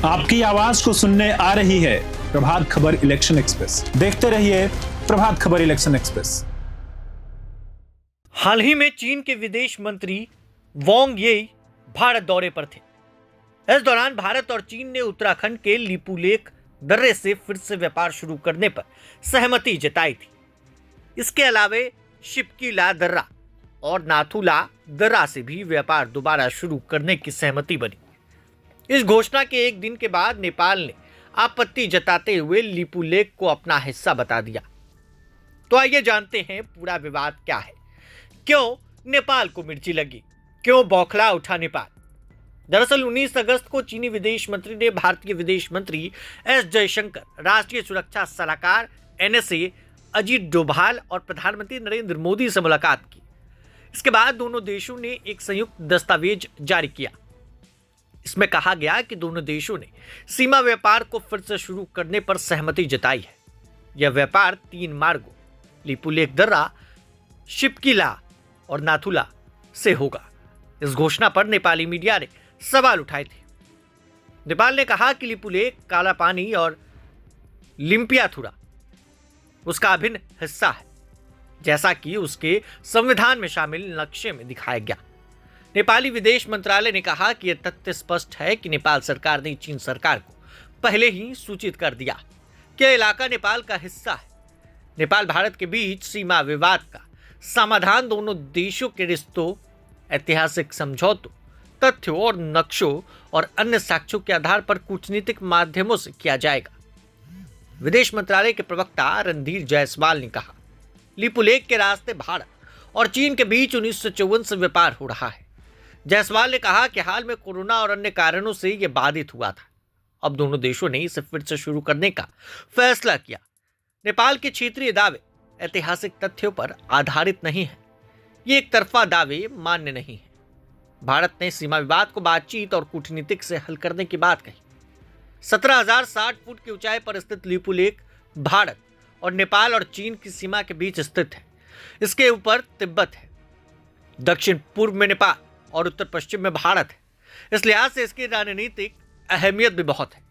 आपकी आवाज को सुनने आ रही है प्रभात खबर इलेक्शन एक्सप्रेस। देखते रहिए प्रभात खबर इलेक्शन एक्सप्रेस। हाल ही में चीन के विदेश मंत्री वांग यी भारत दौरे पर थे। इस दौरान भारत और चीन ने उत्तराखंड के लिपुलेख दर्रे से फिर से व्यापार शुरू करने पर सहमति जताई थी। इसके अलावे शिपकीला दर्रा और नाथुला दर्रा से भी व्यापार दोबारा शुरू करने की सहमति बनी। इस घोषणा के एक दिन के बाद नेपाल ने आपत्ति जताते हुए लिपुलेख को अपना हिस्सा बता दिया। तो आइए जानते हैं पूरा विवाद क्या है, क्यों नेपाल को मिर्ची लगी, क्यों बौखला उठा नेपाल। दरअसल 19 अगस्त को चीनी विदेश मंत्री ने भारतीय विदेश मंत्री एस जयशंकर, राष्ट्रीय सुरक्षा सलाहकार एनएसए अजीत डोभाल और प्रधानमंत्री नरेंद्र मोदी से मुलाकात की। इसके बाद दोनों देशों ने एक संयुक्त दस्तावेज जारी किया। इसमें कहा गया कि दोनों देशों ने सीमा व्यापार को फिर से शुरू करने पर सहमति जताई है। यह व्यापार 3 मार्गों लिपुलेख दर्रा, शिपकीला और नाथुला से होगा। इस घोषणा पर नेपाली मीडिया ने सवाल उठाए थे। नेपाल ने कहा कि लिपुलेख, काला पानी और लिम्पियाथुरा उसका अभिन्न हिस्सा है, जैसा कि उसके संविधान में शामिल नक्शे में दिखाया गया। नेपाली विदेश मंत्रालय ने कहा कि यह तथ्य स्पष्ट है कि नेपाल सरकार ने चीन सरकार को पहले ही सूचित कर दिया कि यह इलाका नेपाल का हिस्सा है। नेपाल भारत के बीच सीमा विवाद का समाधान दोनों देशों के रिश्तों, ऐतिहासिक समझौतों, तथ्यों और नक्शों और अन्य साक्ष्यों के आधार पर कूटनीतिक माध्यमों से किया जाएगा। विदेश मंत्रालय के प्रवक्ता रणधीर जायसवाल ने कहा, लिपुलेख के रास्ते भारत और चीन के बीच 1954 से व्यापार हो रहा है। जायसवाल ने कहा कि हाल में कोरोना और अन्य कारणों से यह बाधित हुआ था। अब दोनों देशों ने इसे फिर से शुरू करने का फैसला किया। नेपाल के क्षेत्रीय दावे ऐतिहासिक तथ्यों पर आधारित नहीं है। ये एक तरफा दावे मान्य नहीं है। भारत ने सीमा विवाद को बातचीत और कूटनीतिक से हल करने की बात कही। 17,060 फुट की ऊंचाई पर स्थित लिपुलेख भारत और नेपाल और चीन की सीमा के बीच स्थित है। इसके ऊपर तिब्बत है, दक्षिण पूर्व में नेपाल और उत्तर पश्चिम में भारत है। इस लिहाज से इसकी रणनीतिक अहमियत भी बहुत है।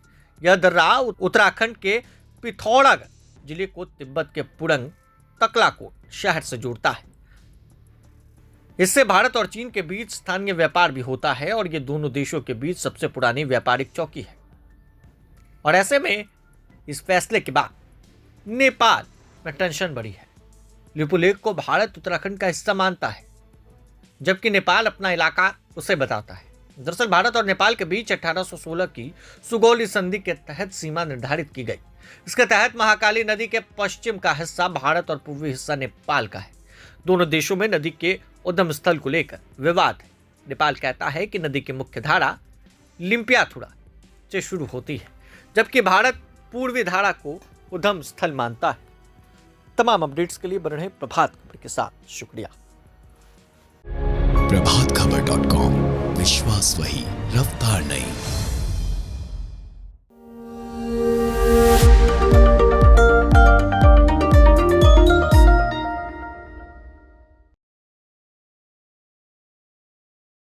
यह दर्रा उत्तराखंड के पिथौरागढ़ जिले को तिब्बत के पुरंग तकलाकोट शहर से जोड़ता है। इससे भारत और चीन के बीच स्थानीय व्यापार भी होता है और यह दोनों देशों के बीच सबसे पुरानी व्यापारिक चौकी है। और ऐसे में इस फैसले के बाद नेपाल में टेंशन बढ़ी है। लिपुलेख को भारत उत्तराखंड का हिस्सा मानता है, जबकि नेपाल अपना इलाका उसे बताता है। दरअसल भारत और नेपाल के बीच 1816 की सुगौली संधि के तहत सीमा निर्धारित की गई। इसके तहत महाकाली नदी के पश्चिम का हिस्सा भारत और पूर्वी हिस्सा नेपाल का है। दोनों देशों में नदी के उद्गम स्थल को लेकर विवाद है। नेपाल कहता है कि नदी की मुख्य धारा लिम्पियाथुरा से शुरू होती है, जबकि भारत पूर्वी धारा को उद्गम स्थल मानता है। तमाम अपडेट्स के लिए बने रहें प्रभात खबर के साथ। शुक्रिया। प्रभातखबर.com, विश्वास वही, रफ्तार नहीं।